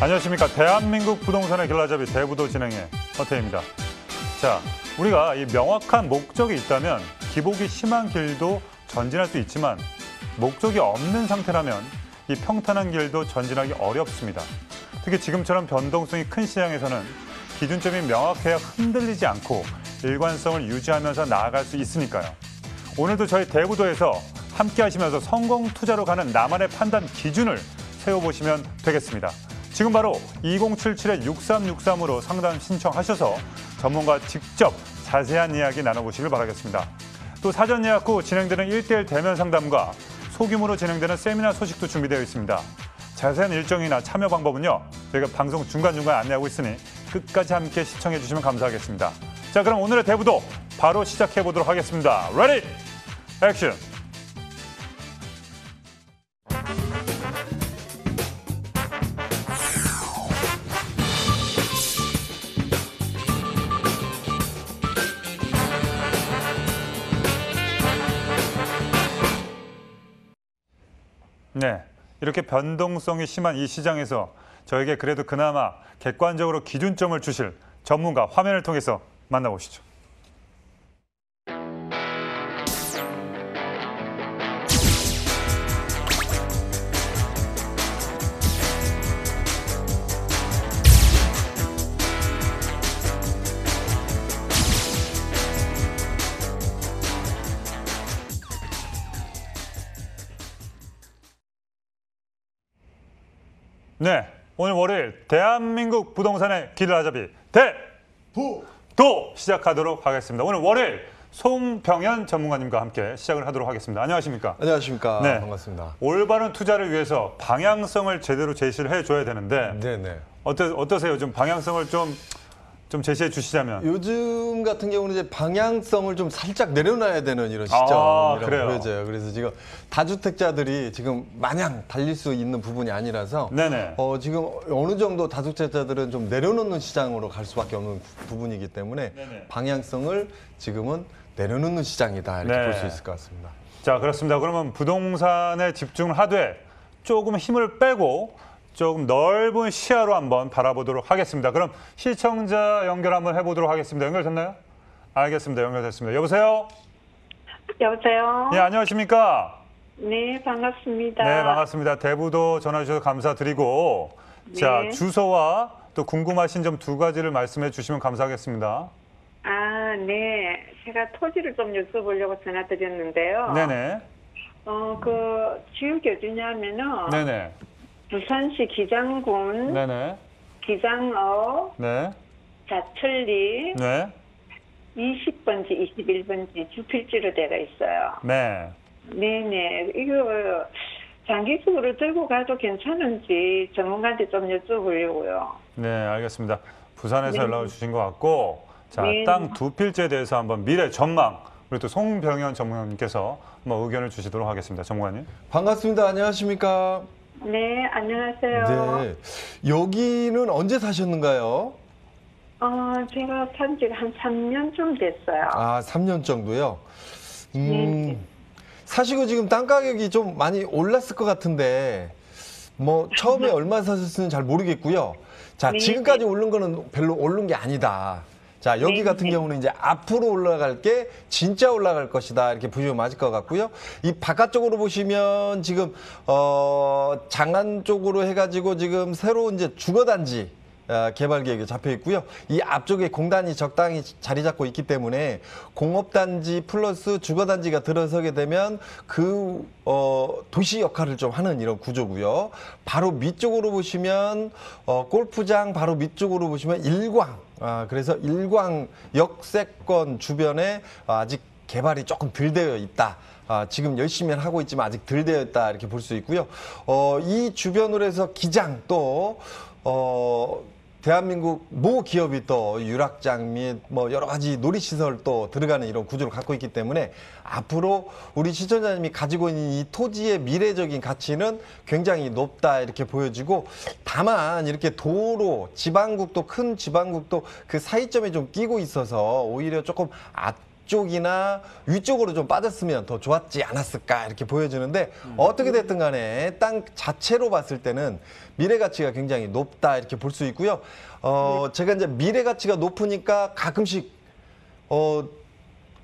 안녕하십니까. 대한민국 부동산의 길라잡이 대부도 진행의 허태입니다. 자, 우리가 이 명확한 목적이 있다면 기복이 심한 길도 전진할 수 있지만 목적이 없는 상태라면 이 평탄한 길도 전진하기 어렵습니다. 특히 지금처럼 변동성이 큰 시장에서는 기준점이 명확해야 흔들리지 않고 일관성을 유지하면서 나아갈 수 있으니까요. 오늘도 저희 대부도에서 함께 하시면서 성공 투자로 가는 나만의 판단 기준을 세워보시면 되겠습니다. 지금 바로 2077-6363으로 상담 신청하셔서 전문가 직접 자세한 이야기 나눠보시길 바라겠습니다. 또 사전 예약 후 진행되는 1:1 대면 상담과 소규모로 진행되는 세미나 소식도 준비되어 있습니다. 자세한 일정이나 참여 방법은요, 저희가 방송 중간중간 안내하고 있으니 끝까지 함께 시청해 주시면 감사하겠습니다. 자, 그럼 오늘의 대부도 바로 시작해 보도록 하겠습니다. 레디, 액션! 네, 이렇게 변동성이 심한 이 시장에서 저에게 그래도 그나마 객관적으로 기준점을 주실 전문가 화면을 통해서 만나보시죠. 네, 오늘 월요일 대한민국 부동산의 길라잡이 대부도 시작하도록 하겠습니다. 오늘 월요일 송병현 전문가님과 함께 시작을 하도록 하겠습니다. 안녕하십니까? 안녕하십니까? 네, 반갑습니다. 올바른 투자를 위해서 방향성을 제대로 제시를 해줘야 되는데 네네. 어떠세요? 좀 방향성을 좀 제시해 주시자면. 요즘 같은 경우는 이제 방향성을 좀 살짝 내려놔야 되는 이런 시점이라고 그래요? 보여져요. 그래서 지금 다주택자들이 지금 마냥 달릴 수 있는 부분이 아니라서 네네. 지금 어느 정도 다주택자들은 좀 내려놓는 시장으로 갈 수밖에 없는 부분이기 때문에 네네. 방향성을 지금은 내려놓는 시장이다 이렇게 네. 볼 수 있을 것 같습니다. 자, 그렇습니다. 그러면 부동산에 집중을 하되 조금 힘을 빼고 조금 넓은 시야로 한번 바라보도록 하겠습니다. 그럼 시청자 연결 한번 해보도록 하겠습니다. 연결됐나요? 알겠습니다. 연결됐습니다. 여보세요? 여보세요? 네, 안녕하십니까? 네, 반갑습니다. 네, 반갑습니다. 대부도 전화 주셔서 감사드리고, 자, 네. 주소와 또 궁금하신 점 두 가지를 말씀해 주시면 감사하겠습니다. 아, 네. 제가 토지를 좀 여쭤보려고 전화드렸는데요. 네네. 지역이 어디냐면은 네네. 부산시 기장군, 네네. 기장읍, 네. 자천리, 네. 20번지, 21번지 주필지로 되어 있어요. 네. 네네. 이거 장기적으로 들고 가도 괜찮은지 전문가한테 좀 여쭤보려고요. 네, 알겠습니다. 부산에서 네. 연락을 주신 것 같고, 자, 네. 땅 두 필지에 대해서 한번 미래 전망, 우리 또 송병현 전문가님께서 한번 의견을 주시도록 하겠습니다. 전문가님. 반갑습니다. 안녕하십니까? 네, 안녕하세요. 네. 여기는 언제 사셨는가요? 제가 산 지가 한 3년 좀 됐어요. 아, 3년 정도요? 네. 사시고 지금 땅 가격이 좀 많이 올랐을 것 같은데, 뭐, 처음에 얼마 사셨는지 잘 모르겠고요. 자, 네. 지금까지 오른 거는 별로 오른 게 아니다. 자, 여기 네. 같은 경우는 이제 앞으로 올라갈 게 진짜 올라갈 것이다. 이렇게 보시면 맞을 것 같고요. 이 바깥쪽으로 보시면 지금, 장안 쪽으로 해가지고 지금 새로 이제 주거단지, 개발 계획이 잡혀 있고요. 이 앞쪽에 공단이 적당히 자리 잡고 있기 때문에 공업단지 플러스 주거단지가 들어서게 되면 도시 역할을 좀 하는 이런 구조고요. 바로 밑쪽으로 보시면 골프장 바로 밑쪽으로 보시면 일광. 그래서 일광 역세권 주변에 아직 개발이 조금 덜 되어 있다. 지금 열심히 하고 있지만 아직 덜 되어 있다 이렇게 볼 수 있고요. 이 주변으로 해서 기장 또 대한민국 모 기업이 또 유락장 및 뭐 여러 가지 놀이시설 또 들어가는 이런 구조를 갖고 있기 때문에 앞으로 우리 시청자님이 가지고 있는 이 토지의 미래적인 가치는 굉장히 높다 이렇게 보여지고, 다만 이렇게 도로, 지방국도 큰 지방국도 그 사이점에 좀 끼고 있어서 오히려 조금 뒤쪽이나 위쪽으로 좀 빠졌으면 더 좋았지 않았을까 이렇게 보여지는데 어떻게 됐든 간에 땅 자체로 봤을 때는 미래 가치가 굉장히 높다 이렇게 볼 수 있고요. 제가 이제 미래 가치가 높으니까 가끔씩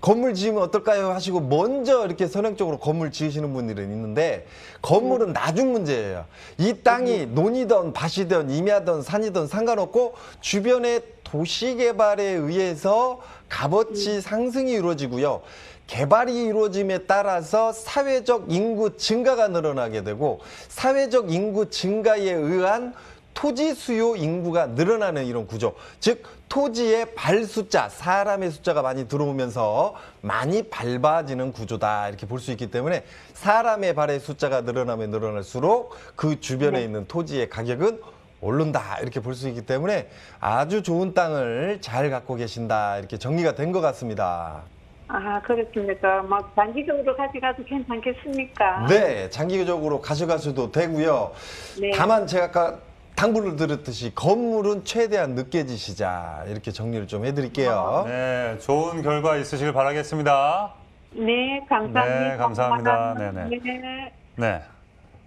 건물 지으면 어떨까요 하시고 먼저 이렇게 선행적으로 건물 지으시는 분들은 있는데 건물은 나중 문제예요. 이 땅이 논이든 밭이든 임야든 산이든 상관없고 주변의 도시개발에 의해서 값어치 상승이 이루어지고요. 개발이 이루어짐에 따라서 사회적 인구 증가가 늘어나게 되고 사회적 인구 증가에 의한 토지 수요 인구가 늘어나는 이런 구조. 즉 토지의 발 숫자, 사람의 숫자가 많이 들어오면서 많이 밟아지는 구조다 이렇게 볼 수 있기 때문에 사람의 발의 숫자가 늘어나면 늘어날수록 그 주변에 있는 토지의 가격은 오른다 이렇게 볼 수 있기 때문에 아주 좋은 땅을 잘 갖고 계신다 이렇게 정리가 된 것 같습니다. 아, 그렇습니까? 막 단기적으로 가져가도 괜찮겠습니까? 네, 장기적으로 가져가셔도 되고요. 네. 다만 제가 아까 당부를 드렸듯이 건물은 최대한 늦게 지시자 이렇게 정리를 좀 해드릴게요. 네, 좋은 결과 있으시길 바라겠습니다. 네, 감사합니다. 네, 감사합니다. 네네. 네. 네.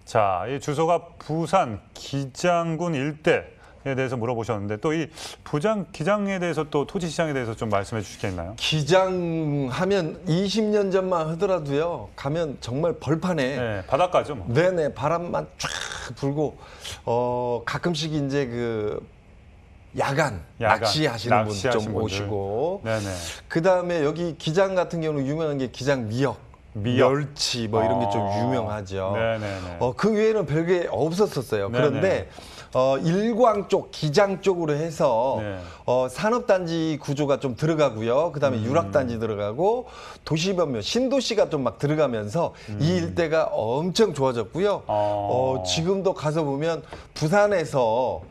자, 이 주소가 부산 기장군 일대에 대해서 물어보셨는데 또 이 기장에 대해서 또 토지 시장에 대해서 좀 말씀해 주시겠나요? 기장하면 20년 전만 하더라도요. 가면 정말 벌판에 네, 바닷가죠, 뭐. 네네 바람만 쫙 불고 가끔씩 이제 그 야간 낚시하시는 분 좀 오시고 네네. 그 다음에 여기 기장 같은 경우는 유명한 게 기장 미역. 멸치 뭐 이런 게 좀 유명하죠. 네네네. 그 외에는 별게 없었었어요. 네네. 그런데 일광 쪽, 기장 쪽으로 해서 네. 산업단지 구조가 좀 들어가고요. 그다음에 유락단지 들어가고 도시변면, 신도시가 좀 막 들어가면서 이 일대가 엄청 좋아졌고요. 지금도 가서 보면 부산에서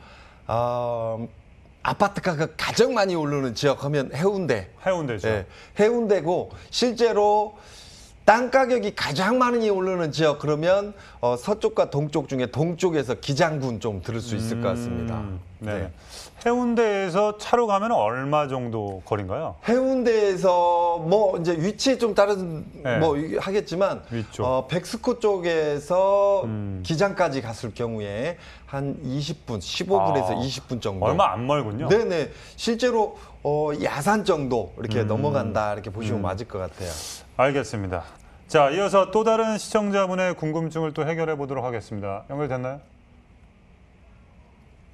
아파트 가격 가장 많이 오르는 지역 하면 해운대. 해운대죠. 네, 해운대고 실제로 땅 가격이 가장 많이 오르는 지역 그러면 서쪽과 동쪽 중에 동쪽에서 기장군 좀 들을 수 있을 것 같습니다. 네. 네. 해운대에서 차로 가면 얼마 정도 거리인가요? 해운대에서 뭐 이제 위치에 좀 다른 네. 뭐 하겠지만 위쪽. 백스코 쪽에서 기장까지 갔을 경우에 한 20분, 15분에서 20분 정도. 얼마 안 멀군요. 네네. 실제로 야산 정도 이렇게 넘어간다 이렇게 보시면 맞을 것 같아요. 알겠습니다. 자, 이어서 또 다른 시청자분의 궁금증을 또 해결해 보도록 하겠습니다. 연결됐나요?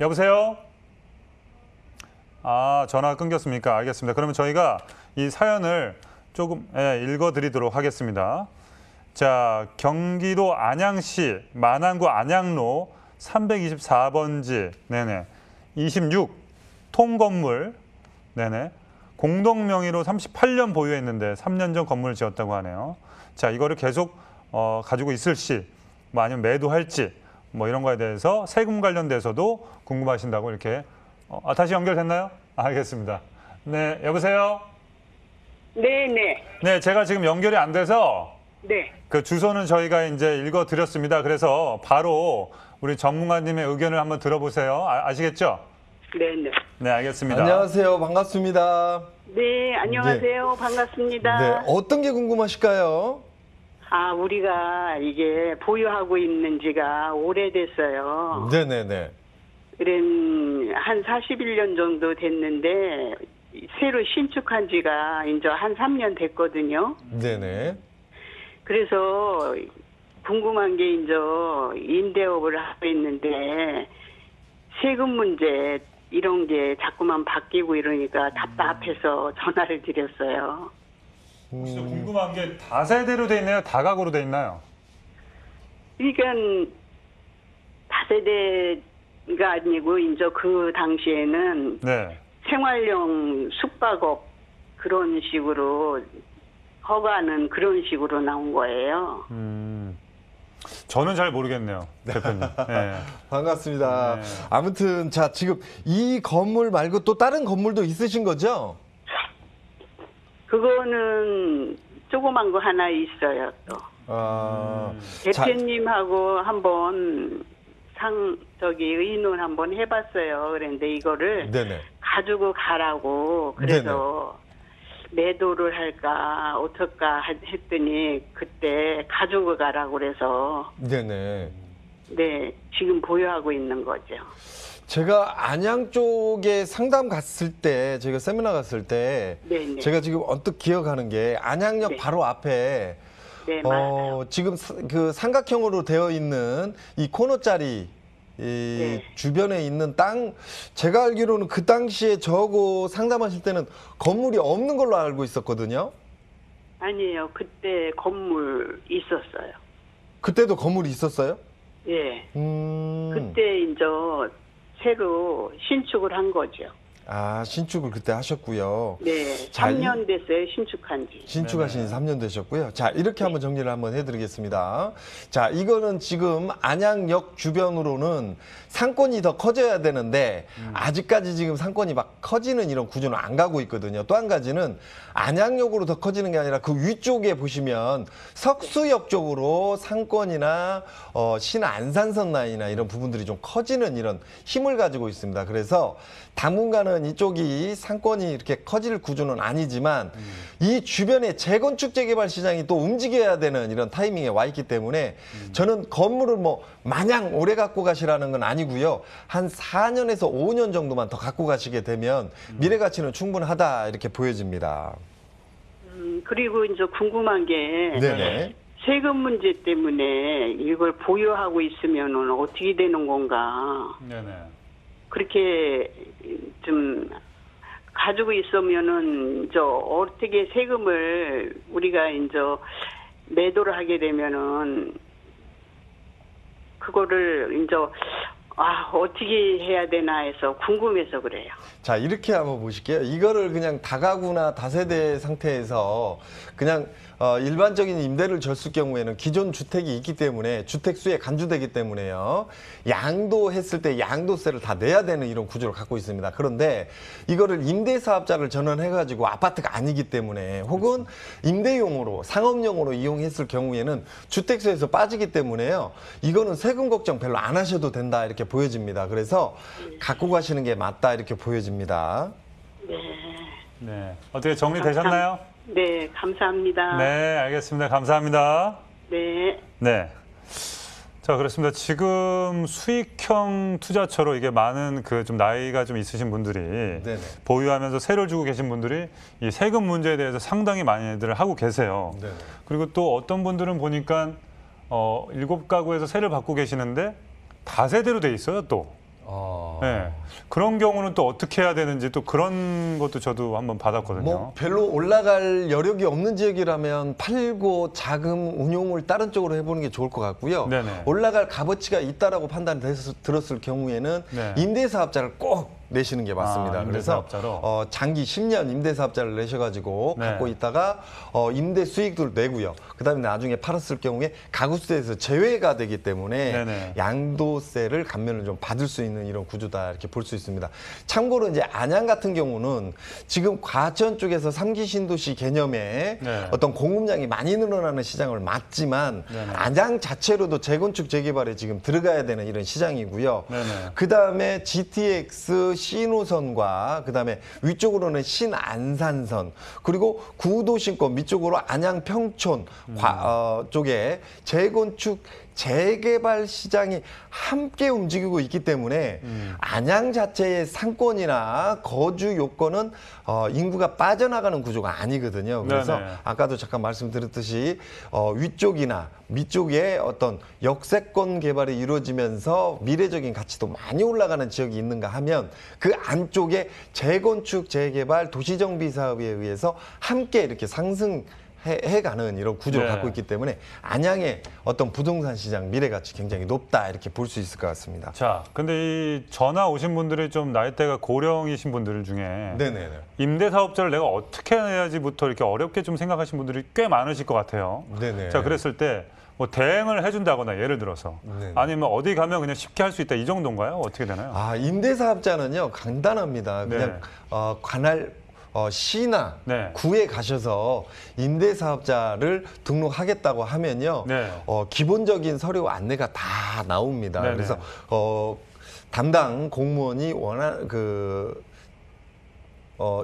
여보세요? 전화 끊겼습니까? 알겠습니다. 그러면 저희가 이 사연을 조금 읽어드리도록 하겠습니다. 자, 경기도 안양시 만안구 안양로 324번지, 네네, 26 통건물, 네네, 공동 명의로 38년 보유했는데 3년 전 건물을 지었다고 하네요. 자, 이거를 계속 가지고 있을지, 뭐 아니면 매도할지, 뭐 이런 거에 대해서 세금 관련돼서도 궁금하신다고 이렇게. 다시 연결됐나요? 알겠습니다. 네, 여보세요? 네. 네, 제가 지금 연결이 안 돼서 네. 그 주소는 저희가 이제 읽어드렸습니다. 그래서 바로 우리 전문가님의 의견을 한번 들어보세요. 아시겠죠? 네네. 네, 알겠습니다. 안녕하세요. 반갑습니다. 네, 안녕하세요. 반갑습니다. 네, 어떤 게 궁금하실까요? 우리가 이게 보유하고 있는 지가 오래됐어요. 네네네. 한 41년 정도 됐는데, 새로 신축한 지가 이제 한 3년 됐거든요. 네네. 그래서 궁금한 게 이제 임대업을 하고 있는데, 세금 문제 이런 게 자꾸만 바뀌고 이러니까 답답해서 전화를 드렸어요. 혹시 궁금한 게 다세대로 돼 있나요? 다가구로 돼 있나요? 그러니까 다세대가 아니고 이제 그 당시에는 네. 생활용 숙박업 그런 식으로 허가는 그런 식으로 나온 거예요. 저는 잘 모르겠네요, 대표님. 네. 반갑습니다. 네. 아무튼 자 지금 이 건물 말고 또 다른 건물도 있으신 거죠? 그거는 조그만 거 하나 있어요. 또 대표님하고 한번 의논 한번 해봤어요. 그런데 이거를 네네. 가지고 가라고 그래서 매도를 할까 어떨까 했더니 그때 가지고 가라고 그래서 네네. 네, 지금 보유하고 있는 거죠. 제가 안양 쪽에 상담 갔을 때, 제가 세미나 갔을 때, 네네. 제가 지금 언뜻 기억하는 게 안양역 네. 바로 앞에 네, 맞아요. 지금 그 삼각형으로 되어 있는 이 코너짜리 이 네. 주변에 있는 땅, 제가 알기로는 그 당시에 저하고 상담하실 때는 건물이 없는 걸로 알고 있었거든요. 아니에요. 그때 건물 있었어요. 그때도 건물이 있었어요? 예. 음. 그때 이제 새로 신축을 한 거죠. 아, 신축을 그때 하셨고요. 네. 자, 3년 됐어요. 신축한 지. 신축하신 지 3년 되셨고요. 자, 이렇게 한번 정리를 한번 해드리겠습니다. 자, 이거는 지금 안양역 주변으로는 상권이 더 커져야 되는데 아직까지 지금 상권이 막 커지는 이런 구조는 안 가고 있거든요. 또 한 가지는 안양역으로 더 커지는 게 아니라 그 위쪽에 보시면 석수역 쪽으로 상권이나 신안산선 라인이나 이런 부분들이 좀 커지는 이런 힘을 가지고 있습니다. 그래서 당분간은 이쪽이 상권이 이렇게 커질 구조는 아니지만 이 주변에 재건축 재개발 시장이 또 움직여야 되는 이런 타이밍에 와 있기 때문에 저는 건물을 뭐 마냥 오래 갖고 가시라는 건 아니고요. 한 4년에서 5년 정도만 더 갖고 가시게 되면 미래 가치는 충분하다 이렇게 보여집니다. 그리고 이제 궁금한 게 네네. 세금 문제 때문에 이걸 보유하고 있으면은 어떻게 되는 건가? 네네. 그렇게 좀 가지고 있으면은 저 어떻게 세금을 우리가 이제 매도를 하게 되면은 그거를 이제 어떻게 해야 되나 해서 궁금해서 그래요. 자, 이렇게 한번 보실게요. 이거를 그냥 다가구나 다세대 상태에서 그냥 일반적인 임대를 줬을 경우에는 기존 주택이 있기 때문에 주택수에 간주되기 때문에요. 양도했을 때 양도세를 다 내야 되는 이런 구조를 갖고 있습니다. 그런데 이거를 임대사업자를 전환해가지고 아파트가 아니기 때문에 혹은 임대용으로 상업용으로 이용했을 경우에는 주택수에서 빠지기 때문에요. 이거는 세금 걱정 별로 안 하셔도 된다 이렇게 보여집니다. 그래서 갖고 가시는 게 맞다 이렇게 보여집니다. 네. 네. 어떻게 정리되셨나요? 네, 감사합니다. 네, 알겠습니다. 감사합니다. 네. 네. 자, 그렇습니다. 지금 수익형 투자처로 이게 많은 그 좀 나이가 좀 있으신 분들이 네네. 보유하면서 세를 주고 계신 분들이 이 세금 문제에 대해서 상당히 많이들 하고 계세요. 네네. 그리고 또 어떤 분들은 보니까 7가구에서 세를 받고 계시는데 다세대로 돼 있어요, 또. 네. 그런 경우는 또 어떻게 해야 되는지 또 그런 것도 저도 한번 받았거든요. 뭐 별로 올라갈 여력이 없는 지역이라면 팔고 자금 운용을 다른 쪽으로 해보는 게 좋을 것 같고요. 네네. 올라갈 값어치가 있다라고 들었을 경우에는 네. 임대사업자를 꼭 내시는 게 맞습니다. 임대사업자로? 그래서 장기 10년 임대사업자를 내셔가지고 네. 갖고 있다가 임대 수익도 내고요. 그다음에 나중에 팔았을 경우에 가구세에서 제외가 되기 때문에 네네. 양도세를 감면을 좀 받을 수 있는 이런 구조다 이렇게 볼 수 있습니다. 참고로 이제 안양 같은 경우는 지금 과천 쪽에서 3기 신도시 개념의 네. 어떤 공급량이 많이 늘어나는 시장을 맞지만 네네. 안양 자체로도 재건축 재개발에 지금 들어가야 되는 이런 시장이고요. 네네. 그다음에 GTX C노선과 그다음에 위쪽으로는 신안산선 그리고 구도심권 밑쪽으로 안양 평촌 쪽에 재건축 재개발 시장이 함께 움직이고 있기 때문에 안양 자체의 상권이나 거주 요건은 인구가 빠져나가는 구조가 아니거든요. 그래서 네네. 아까도 잠깐 말씀드렸듯이 위쪽이나 밑쪽에 어떤 역세권 개발이 이루어지면서 미래적인 가치도 많이 올라가는 지역이 있는가 하면 그 안쪽에 재건축, 재개발, 도시정비 사업에 의해서 함께 이렇게 해가는 이런 구조를 네. 갖고 있기 때문에 안양의 어떤 부동산 시장 미래 가치 굉장히 높다 이렇게 볼 수 있을 것 같습니다. 자, 근데 이 전화 오신 분들이 좀 나이대가 고령이신 분들 중에 네네네. 임대사업자를 내가 어떻게 해야지부터 이렇게 어렵게 좀 생각하시는 분들이 꽤 많으실 것 같아요. 네네. 자, 그랬을 때 뭐 대행을 해준다거나 예를 들어서 네네. 아니면 어디 가면 그냥 쉽게 할 수 있다 이 정도인가요? 어떻게 되나요? 임대사업자는요 간단합니다. 그냥 네. 관할 시나 네. 구에 가셔서 임대사업자를 등록하겠다고 하면요. 네. 기본적인 서류 안내가 다 나옵니다. 네네. 그래서 담당 공무원이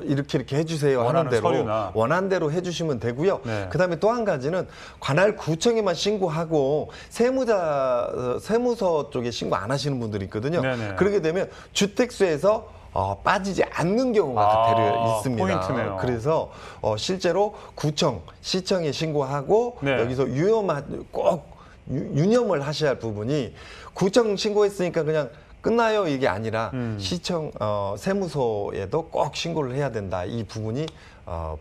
이렇게 해주세요 하는 원하는 대로 서류나. 원하는 대로 해주시면 되고요. 네. 그다음에 또 한 가지는 관할 구청에만 신고하고 세무서 쪽에 신고 안 하시는 분들이 있거든요. 네네. 그렇게 되면 주택수에서 빠지지 않는 경우가 대려 있습니다. 포인트네요. 그래서 실제로 구청, 시청에 신고하고 네. 여기서 꼭 유념을 하셔야 할 부분이 구청 신고했으니까 그냥 끝나요 이게 아니라 시청 세무서에도 꼭 신고를 해야 된다. 이 부분이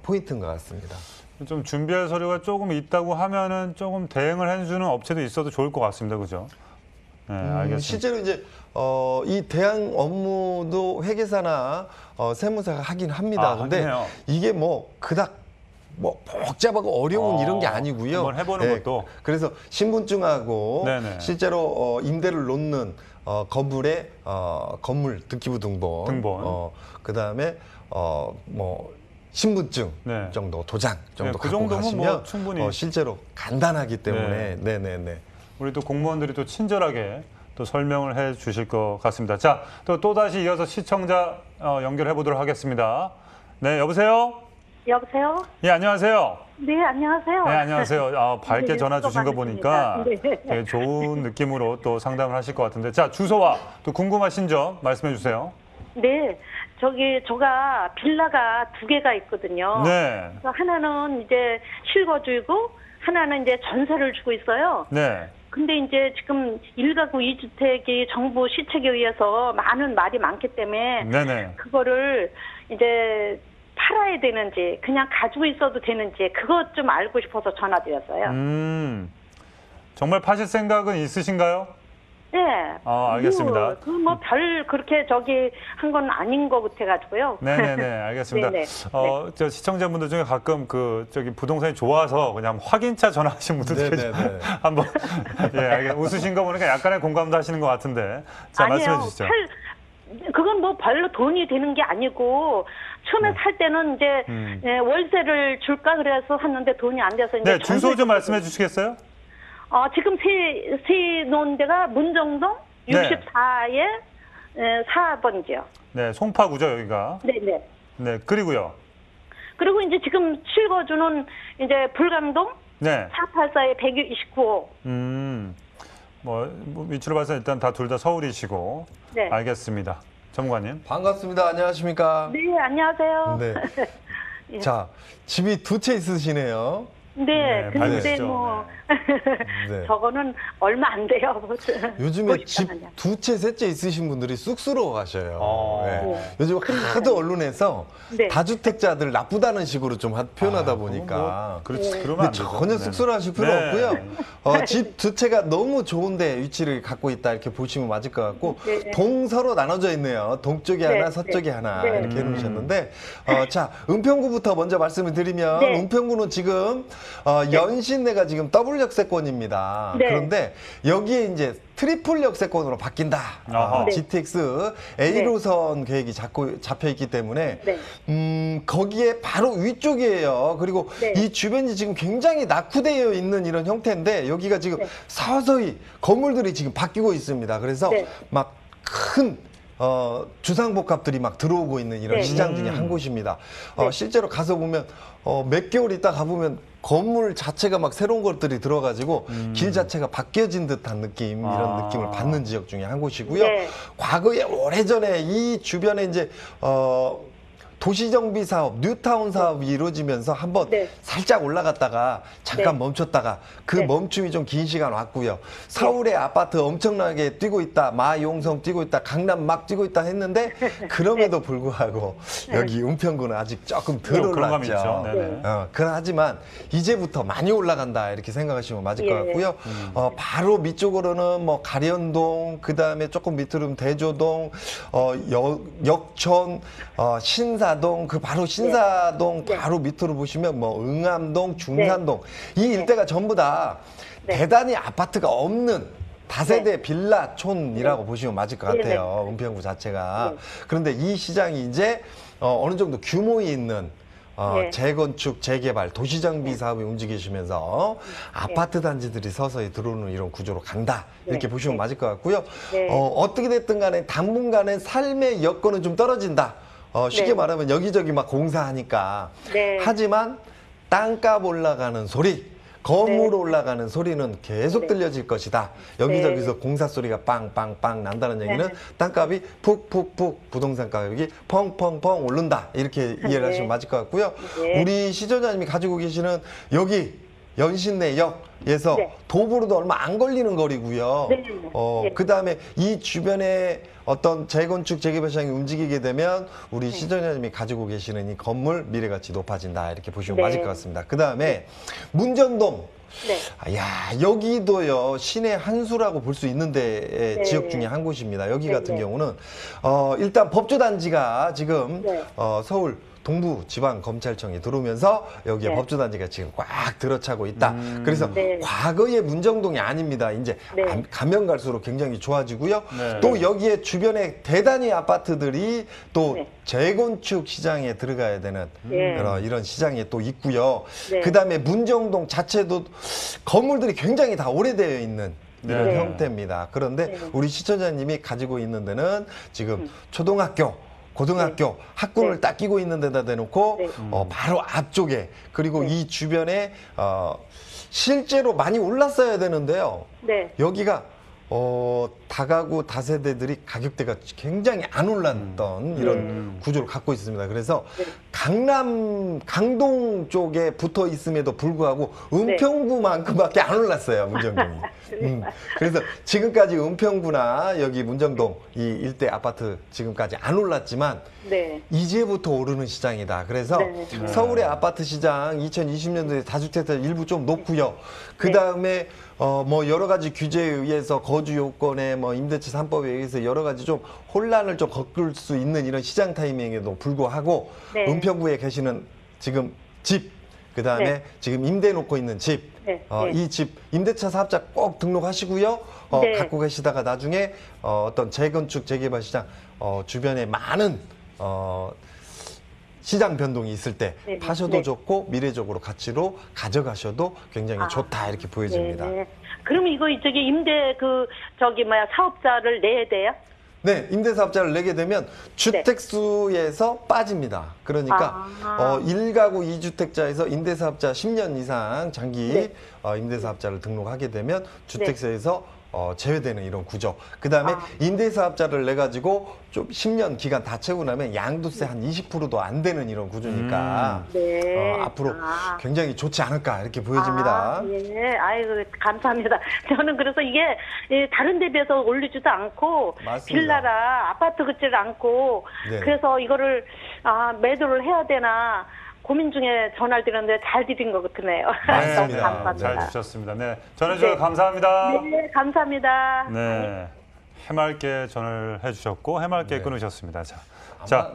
포인트인 것 같습니다. 좀 준비할 서류가 조금 있다고 하면은 조금 대응을 해주는 업체도 있어도 좋을 것 같습니다. 그죠? 네, 알겠습니다. 실제로 이제 이 대항 업무도 회계사나 세무사가 하긴 합니다. 근데 하긴 해요. 이게 뭐 그닥 복잡하고 어려운 이런 게 아니고요. 한번 해보는 것도. 그래서 신분증하고 네네. 실제로 임대를 놓는 건물의 건물 등기부 등본, 그다음에 뭐 신분증 네. 정도 도장 정도 네, 그 갖고 정도면 가시면 뭐 충분히. 실제로 간단하기 때문에 네네네. 우리 또 공무원들이 또 친절하게 또 설명을 해 주실 것 같습니다. 자, 또다시 이어서 시청자 연결해 보도록 하겠습니다. 네, 여보세요? 여보세요? 예, 안녕하세요. 네, 안녕하세요. 네, 안녕하세요. 밝게 네, 전화 주신 거 보니까 네. 되게 좋은 느낌으로 또 상담을 하실 것 같은데. 자, 주소와 또 궁금하신 점 말씀해 주세요. 네, 제가 빌라가 2개가 있거든요. 네. 그래서 하나는 이제 실거주이고 하나는 이제 전세를 주고 있어요. 네. 근데 이제 지금 1가구 2주택이 정부 시책에 의해서 많은 말이 많기 때문에 네네. 그거를 이제 팔아야 되는지 그냥 가지고 있어도 되는지 그것 좀 알고 싶어서 전화드렸어요. 정말 파실 생각은 있으신가요? 네. 알겠습니다. 별 그렇게 한 건 아닌 것 같아가지고요. 네네네, 알겠습니다. 네네. 저 시청자분들 중에 가끔 부동산이 좋아서 그냥 확인차 전화하신 분들 계시죠. 한번, 웃으신 거 보니까 약간의 공감도 하시는 것 같은데. 자, 아니에요. 말씀해 주시죠. 그건 뭐 별로 돈이 되는 게 아니고, 처음에 살 때는 이제 월세를 줄까 그래서 샀는데 돈이 안 돼서 이제. 네, 주소 좀 말씀해 주시겠어요? 지금 세 놓은 데가 문정동 64에 4번지요. 네, 송파구죠, 여기가. 네네. 네, 그리고요. 그리고 이제 지금 실거주는 이제 불광동 네. 484에 129호. 위치로 봐서 일단 둘 다 서울이시고. 네. 알겠습니다. 전무관님. 반갑습니다. 안녕하십니까? 네, 안녕하세요. 네. 예. 자, 집이 2채 있으시네요. 네, 근데 밝으시죠. 뭐 네. 저거는 얼마 안 돼요. 요즘에 집 2채, 3채 있으신 분들이 쑥스러워 하셔요. 네. 요즘 하도 언론에서 네. 다주택자들 나쁘다는 식으로 좀 표현하다 보니까. 그러면 근데 안 되죠. 전혀 쑥스러워하실 필요 네. 없고요. 집 2채가 너무 좋은데 위치를 갖고 있다 이렇게 보시면 맞을 것 같고 네. 동서로 나눠져 있네요. 동쪽에 네. 하나, 서쪽에 하나 네. 이렇게 해놓으셨는데 자, 은평구부터 먼저 말씀을 드리면 네. 은평구는 지금 연신내가 지금 더블 역세권입니다. 네. 그런데 여기에 이제 트리플 역세권으로 바뀐다. 네. GTX A로선 계획이 잡혀 있기 때문에 네. 거기에 바로 위쪽이에요. 그리고 네. 이 주변이 지금 굉장히 낙후되어 있는 이런 형태인데 여기가 지금 네. 서서히 건물들이 지금 바뀌고 있습니다. 그래서 네. 막 큰 주상복합들이 막 들어오고 있는 이런 네. 시장 중에 한 곳입니다. 네. 실제로 가서 보면 몇 개월 있다 가보면 건물 자체가 막 새로운 것들이 들어가지고 길 자체가 바뀌어진 듯한 느낌 이런 느낌을 받는 지역 중에 한 곳이고요. 네. 과거에 오래전에 이 주변에 이제 도시정비 사업, 뉴타운 사업이 이루어지면서 한번 네. 살짝 올라갔다가 잠깐 네. 멈췄다가 그 네. 멈춤이 좀 긴 시간 왔고요. 서울의 아파트 엄청나게 뛰고 있다, 마용성 뛰고 있다, 강남 막 뛰고 있다 했는데 그럼에도 불구하고 여기 은평구는 아직 조금 덜 그런 감이 올랐죠. 있죠. 네네. 하지만 이제부터 많이 올라간다 이렇게 생각하시면 맞을 것 예. 같고요. 바로 밑쪽으로는 뭐 가련동, 그 다음에 조금 밑으로는 대조동, 역촌, 신사동, 그 바로 신사동 네. 바로 밑으로 보시면 뭐 응암동, 중산동 이 네. 일대가 전부 다 네. 대단히 아파트가 없는 다세대 빌라촌이라고 보시면 맞을 것 네. 같아요. 은평구 자체가. 네. 그런데 이 시장이 이제 어느 정도 규모 있는 네. 재건축, 재개발, 도시정비 사업이 움직이시면서 아파트 단지들이 서서히 들어오는 이런 구조로 간다. 이렇게 네. 보시면 맞을 것 같고요. 네. 어떻게 됐든 간에 당분간은 삶의 여건은 좀 떨어진다. 쉽게 네. 말하면 여기저기 막 공사하니까. 네. 하지만 땅값 올라가는 소리, 건물 네. 올라가는 소리는 계속 네. 들려질 것이다. 여기저기서 공사 소리가 빵빵빵 난다는 얘기는 네. 땅값이 푹푹푹 부동산 가격이 펑펑펑 오른다. 이렇게 이해를 네. 하시면 맞을 것 같고요. 네. 우리 시청자님이 가지고 계시는 여기 연신내역에서 네. 도보로도 얼마 안 걸리는 거리고요. 네. 네. 그다음에 이 주변에 어떤 재건축 재개발 시장이 움직이게 되면 우리 네. 시청자님이 가지고 계시는 이 건물 미래가치 높아진다 이렇게 보시면 네. 맞을 것 같습니다. 그다음에 문정동 네. 야 여기도요 신의 한 수라고 볼 수 있는데 네. 지역 중에 한 곳입니다. 여기 네, 같은 네. 경우는 일단 법조단지가 지금 네. 서울 동부지방검찰청에 들어오면서 여기에 네. 법조단지가 지금 꽉 들어차고 있다. 그래서 네. 과거의 문정동이 아닙니다. 이제 네. 가면 갈수록 굉장히 좋아지고요. 네. 또 여기에 주변에 대단히 아파트들이 또 네. 재건축 시장에 들어가야 되는 네. 이런 시장에 또 있고요. 네. 그다음에 문정동 자체도 건물들이 굉장히 다 오래되어 있는 이런 네. 형태입니다. 그런데 네. 우리 시청자님이 가지고 있는 데는 지금 초등학교, 고등학교 학군을 네. 딱 끼고 있는 데다 대놓고 네. 바로 앞쪽에 그리고 네. 이 주변에 실제로 많이 올랐어야 되는데요. 네. 여기가 다가구 다세대들이 가격대가 굉장히 안 올랐던 이런 구조를 갖고 있습니다. 그래서 네. 강동 쪽에 붙어 있음에도 불구하고 은평구만큼밖에 안 올랐어요, 문정동이. 그래서 지금까지 은평구나 여기 문정동 이 일대 아파트 지금까지 안 올랐지만 네. 이제부터 오르는 시장이다. 그래서 네. 서울의 아파트 시장 2020년도에 다주택자 일부 좀 높고요. 그 다음에 뭐 여러 가지 규제에 의해서 거주 요건에 뭐 임대차 3법에 의해서 여러 가지 좀 혼란을 좀 겪을 수 있는 이런 시장 타이밍에도 불구하고 네. 은평구에 계시는 지금 집, 그 다음에 네. 지금 임대 놓고 있는 집, 네. 네. 이 집 임대차 사업자 꼭 등록하시고요. 네. 갖고 계시다가 나중에 어떤 재건축 재개발 시장 주변에 많은 시장 변동이 있을 때 네. 파셔도 네. 좋고 미래적으로 가치로 가져가셔도 굉장히 좋다 이렇게 보여집니다. 네. 그러면 이거 저기 임대 사업자를 내야 돼요? 네, 임대사업자를 내게 되면 주택수에서 빠집니다. 그러니까 1가구 2주택자에서 임대사업자 10년 이상 장기 네. 임대사업자를 등록하게 되면 주택세에서 제외되는 이런 구조. 그 다음에 임대사업자를 내가지고 좀 10년 기간 다 채우고 나면 양도세 한 20%도 안 되는 이런 구조니까 네. 앞으로 굉장히 좋지 않을까 이렇게 보여집니다. 예. 아이고, 감사합니다. 저는 그래서 이게 다른 데 비해서 올리지도 않고 맞습니다. 빌라라 아파트 같지를 않고 네. 그래서 이거를 매도를 해야 되나 고민 중에 전화를 드렸는데 잘 드린 것 같으네요. 맞습니다. 너무 감사합니다. 잘 주셨습니다. 네, 전해주셔서 네. 감사합니다. 네, 감사합니다. 네, 해맑게 전화를 해주셨고 해맑게 네. 끊으셨습니다. 자,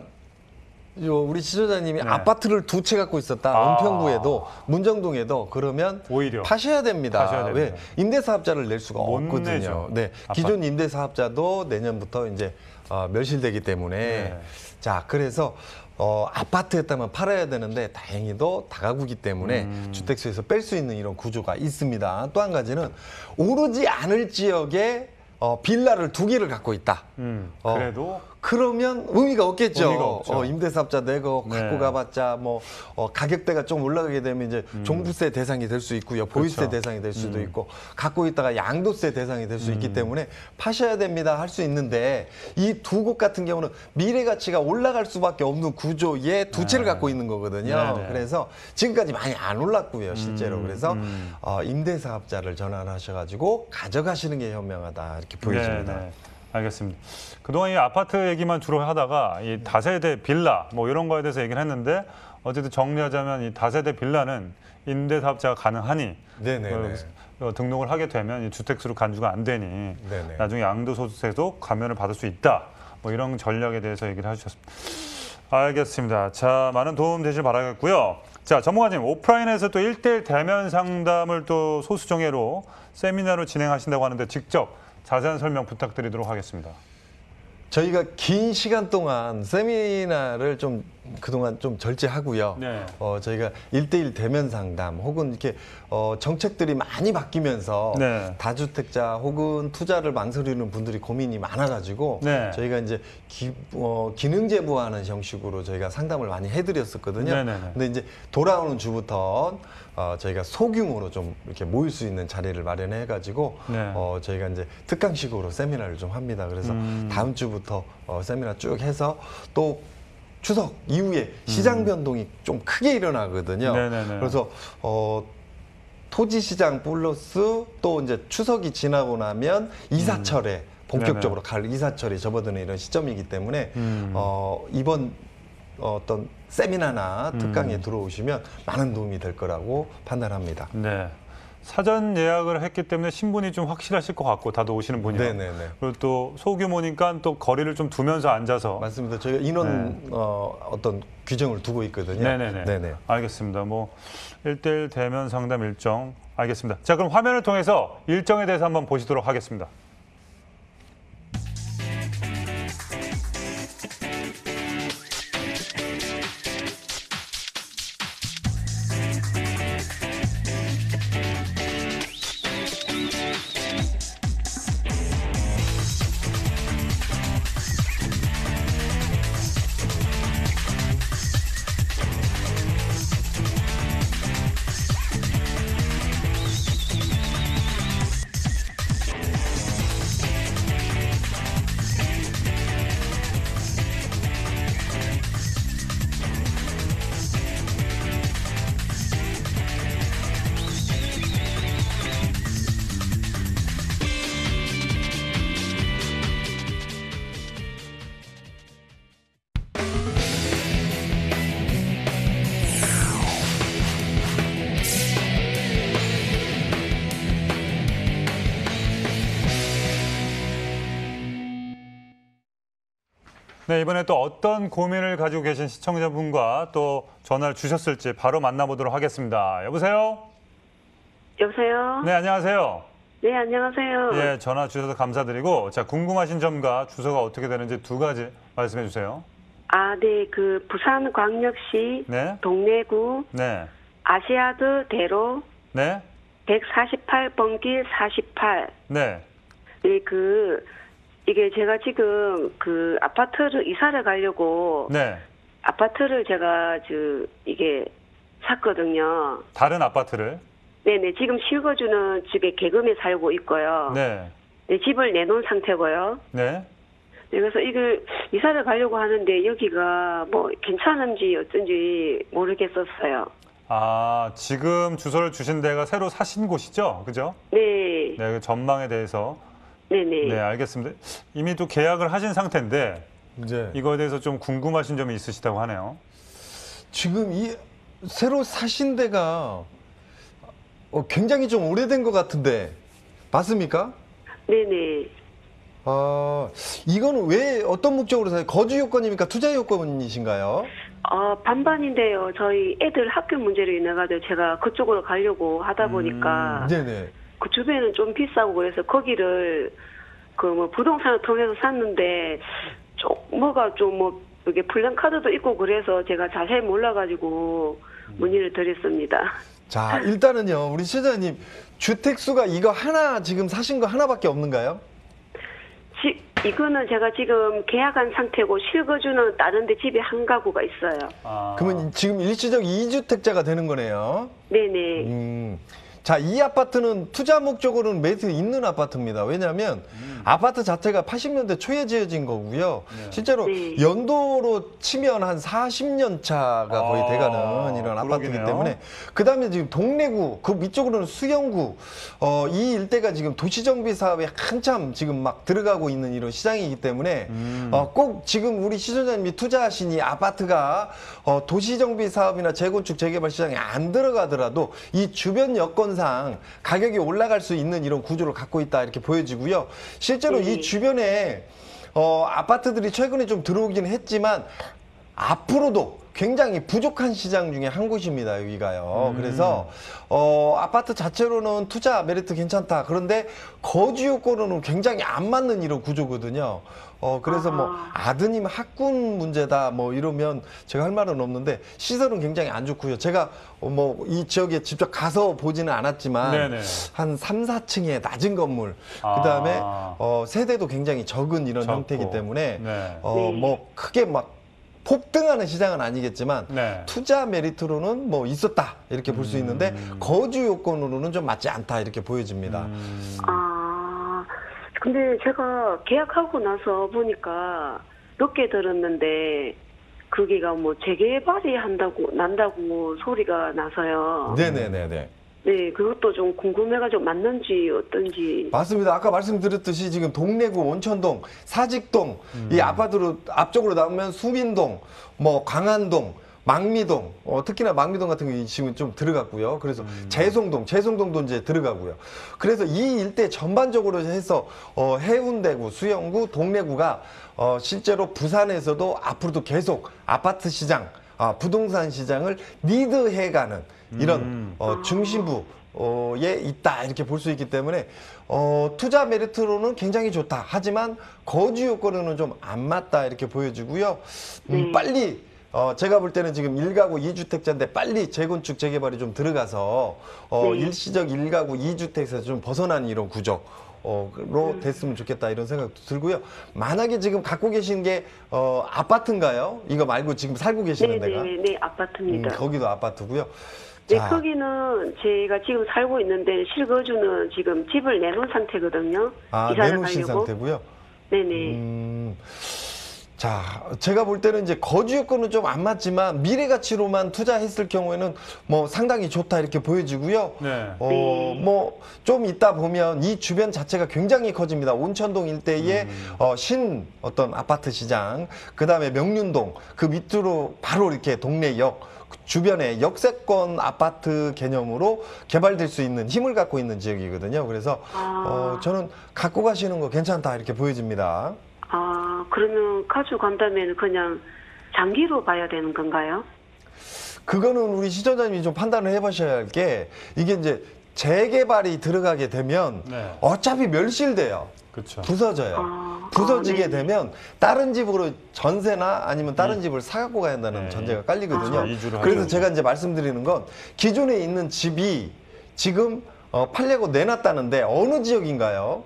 우리 시청자님이 네. 아파트를 2채 갖고 있었다. 은평구에도 문정동에도 그러면 오히려 파셔야 됩니다. 파셔야 됩니다. 왜 임대사업자를 낼 수가 못 없거든요. 내죠. 네, 아파트. 기존 임대사업자도 내년부터 이제 멸실되기 때문에 네. 자 그래서 아파트였다면 팔아야 되는데 다행히도 다가구기 때문에 주택수에서 뺄 수 있는 이런 구조가 있습니다. 또 한 가지는 오르지 않을 지역에 빌라를 2개를 갖고 있다. 그래도 그러면 의미가 없겠죠. 의미가 없죠. 임대사업자 내고 네. 갖고 가봤자 뭐 가격대가 좀 올라가게 되면 이제 종부세 대상이 될 수 있고요, 보유세 그렇죠. 대상이 될 수도 있고 갖고 있다가 양도세 대상이 될 수 있기 때문에 파셔야 됩니다 할 수 있는데 이 2곳 같은 경우는 미래 가치가 올라갈 수밖에 없는 구조에 2채를 갖고 있는 거거든요. 네, 네. 그래서 지금까지 많이 안 올랐고요, 실제로. 그래서 임대사업자를 전환하셔가지고 가져가시는 게 현명하다 이렇게 보여집니다. 네, 네. 알겠습니다. 그동안 이 아파트 얘기만 주로 하다가 이 다세대 빌라 뭐 이런 거에 대해서 얘기를 했는데 어쨌든 정리하자면 이 다세대 빌라는 임대사업자가 가능하니 네네네. 등록을 하게 되면 이 주택수로 간주가 안 되니 네네. 나중에 양도소득세도 감면을 받을 수 있다. 뭐 이런 전략에 대해서 얘기를 해주셨습니다. 알겠습니다. 자, 많은 도움 되실 바라겠고요. 자, 전문가님, 오프라인에서 또 1:1 대면 상담을 또 소수정예로 세미나로 진행하신다고 하는데 직접 자세한 설명 부탁드리도록 하겠습니다. 저희가 긴 시간 동안 세미나를 좀 그동안 좀 절제하고요. 네. 저희가 1대1 대면 상담 혹은 이렇게 정책들이 많이 바뀌면서 네. 다주택자 혹은 투자를 망설이는 분들이 고민이 많아가지고 네. 저희가 이제 기능 제보하는 형식으로 저희가 상담을 많이 해드렸었거든요. 네네네. 근데 이제 돌아오는 주부터 저희가 소규모로 좀 이렇게 모일 수 있는 자리를 마련해가지고 네. 저희가 이제 특강식으로 세미나를 좀 합니다. 그래서 다음 주부터 세미나 쭉 해서 또 추석 이후에 시장 변동이 좀 크게 일어나거든요. 네네네. 그래서 토지 시장 플러스 또 이제 추석이 지나고 나면 이사철에 본격적으로 갈 이사철이 접어드는 이런 시점이기 때문에 이번 어떤 세미나나 특강에 들어오시면 많은 도움이 될 거라고 판단합니다. 네. 사전 예약을 했기 때문에 신분이 좀 확실하실 것 같고 다들 오시는 분이요. 네네네. 그리고 또 소규모니까 또 거리를 좀 두면서 앉아서. 맞습니다. 저희가 인원 어떤 규정을 두고 있거든요. 네네네. 네네. 알겠습니다. 뭐 1대1 대면 상담 일정 알겠습니다. 자, 그럼 화면을 통해서 일정에 대해서 한번 보시도록 하겠습니다. 네, 이번에 또 어떤 고민을 가지고 계신 시청자분과 또 전화를 주셨을지 바로 만나보도록 하겠습니다. 여보세요? 여보세요? 네, 안녕하세요. 네, 안녕하세요. 예, 전화 주셔서 감사드리고, 자, 궁금하신 점과 주소가 어떻게 되는지 두 가지 말씀해 주세요. 아, 네, 그 부산광역시 네, 동래구 네, 아시아드 대로 네, 148번 길 48. 네, 네, 이게 제가 지금 그 아파트를 이사를 가려고 네. 아파트를 제가 이게 샀거든요. 다른 아파트를. 네네, 지금 실거주는 집에 개금에 살고 있고요. 네, 네, 집을 내놓은 상태고요. 네. 네, 그래서 이걸 이사를 가려고 하는데 여기가 뭐 괜찮은지 어쩐지 모르겠었어요. 아, 지금 주소를 주신 데가 새로 사신 곳이죠? 그죠? 네, 네, 그 전망에 대해서. 네네. 네, 알겠습니다. 이미 또 계약을 하신 상태인데, 이제 이거에 대해서 좀 궁금하신 점이 있으시다고 하네요. 지금 이 새로 사신 데가 굉장히 좀 오래된 것 같은데 맞습니까? 네네. 이거는 왜 어떤 목적으로 사요? 거주 요건입니까? 투자 요건이신가요? 반반인데요. 저희 애들 학교 문제로 인해가지고 제가 그쪽으로 가려고 하다 보니까 네네. 그 주변은 좀 비싸고 그래서 거기를 부동산을 통해서 샀는데 뭐가 좀 이게 플랜카드도 있고 그래서 제가 자세히 몰라가지고 문의를 드렸습니다. 자, 일단은요, 우리 시장님 주택수가 이거 하나 지금 사신 거 하나밖에 없는가요? 이거는 제가 지금 계약한 상태고 실거주는 다른 데 집에 한 가구가 있어요. 그러면 지금 일시적 2주택자가 되는 거네요. 네네. 자, 이 아파트는 투자 목적으로는 매수 있는 아파트입니다. 왜냐하면 아파트 자체가 80년대 초에 지어진 거고요. 실제로 네. 연도로 치면 한 40년 차가 거의 돼가는 이런 아파트이기 그러기네요. 때문에 그다음에 지금 동래구 그 위쪽으로는 수영구 이 일대가 지금 도시정비 사업에 한참 지금 막 들어가고 있는 이런 시장이기 때문에 꼭 지금 우리 시청자님이 투자하신 이 아파트가 도시정비 사업이나 재건축 재개발 시장에 안 들어가더라도 이 주변 여건상 가격이 올라갈 수 있는 이런 구조를 갖고 있다 이렇게 보여지고요. 실제로 이 주변에 아파트들이 최근에 좀 들어오긴 했지만 앞으로도 굉장히 부족한 시장 중에 한 곳입니다. 여기가요. 그래서 아파트 자체로는 투자 메리트 괜찮다. 그런데 거주 요건으로는 굉장히 안 맞는 이런 구조거든요. 그래서 뭐 아드님 학군 문제다 뭐 이러면 제가 할 말은 없는데 시설은 굉장히 안 좋고요. 제가 뭐 이 지역에 직접 가서 보지는 않았지만 네네. 한 3, 4층의 낮은 건물 그다음에 세대도 굉장히 적은 이런 적고. 형태이기 때문에 네. 뭐 크게 막 폭등하는 시장은 아니겠지만 네. 투자 메리트로는 뭐 있었다 이렇게 볼 수 있는데 거주 요건으로는 좀 맞지 않다 이렇게 보여집니다. 근데 제가 계약하고 나서 보니까 늦게 들었는데 거기가 뭐 재개발이 난다고 소리가 나서요. 네네네네. 네, 그것도 좀 궁금해가지고 맞는지 어떤지. 맞습니다. 아까 말씀드렸듯이 지금 동래구 온천동, 사직동 이 아파트로 앞쪽으로 나오면 수민동, 뭐 광안동, 망미동, 특히나 망미동 같은 게 지금 좀 들어갔고요. 그래서 재송동도 이제 들어가고요. 그래서 이 일대 전반적으로 해서 해운대구, 수영구, 동래구가 실제로 부산에서도 앞으로도 계속 아파트 시장, 부동산 시장을 리드해가는 이런 중심부에 있다 이렇게 볼 수 있기 때문에 투자 메리트로는 굉장히 좋다. 하지만 거주 요건으로는 좀 안 맞다 이렇게 보여지고요. 빨리 제가 볼 때는 지금 1가구 2주택자인데 빨리 재건축 재개발이 좀 들어가서 일시적 1가구 2주택에서 좀 벗어난 이런 구조 로 됐으면 좋겠다 이런 생각도 들고요. 만약에 지금 갖고 계신 게 아파트인가요? 이거 말고 지금 살고 계시는 데가? 네, 아파트입니다. 거기도 아파트고요. 네, 자, 거기는 제가 지금 살고 있는데 실거주는 지금 집을 내놓은 상태거든요. 이사를 내놓으신 가려고. 상태고요. 네네. 자, 제가 볼 때는 이제 거주 요건은 좀 안 맞지만 미래 가치로만 투자했을 경우에는 뭐 상당히 좋다 이렇게 보여지고요. 네. 뭐 좀 있다 보면 이 주변 자체가 굉장히 커집니다. 온천동 일대에 신 어떤 아파트 시장, 그다음에 명륜동 그 밑으로 바로 이렇게 동래역 주변에 역세권 아파트 개념으로 개발될 수 있는 힘을 갖고 있는 지역이거든요. 그래서 저는 갖고 가시는 거 괜찮다 이렇게 보여집니다. 그러면 가져간다면 그냥 장기로 봐야 되는 건가요? 그거는 우리 시청자님이 좀 판단을 해보셔야 할 게 이게 이제 재개발이 들어가게 되면 네. 어차피 멸실돼요. 그렇죠. 부서져요. 부서지게 네. 되면 다른 집으로 전세나 아니면 다른 집을 사갖고 가야 한다는 네. 전제가 깔리거든요. 이주를 그래서 하죠. 제가 이제 말씀드리는 건 기존에 있는 집이 지금 팔려고 내놨다는데 어느 지역인가요?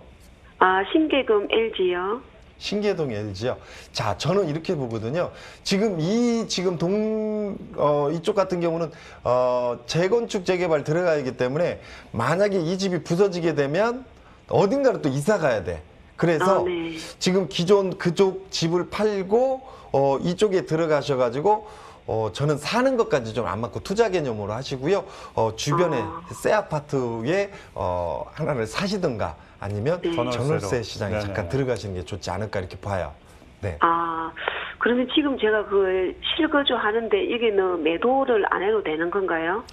신계금 LG요. 신계동 LG요. 자, 저는 이렇게 보거든요. 지금 이쪽 같은 경우는 재건축 재개발 들어가기 때문에 만약에 이 집이 부서지게 되면 어딘가로 또 이사 가야 돼. 그래서 네. 지금 기존 그쪽 집을 팔고 이쪽에 들어가셔가지고 저는 사는 것까지 좀 안 맞고 투자 개념으로 하시고요. 주변에 새 아파트에 하나를 사시든가 아니면 네. 전월세 시장에 네네. 잠깐 들어가시는 게 좋지 않을까 이렇게 봐요. 네. 그러면 지금 제가 그 실거주 하는데 이게는 매도를 안 해도 되는 건가요?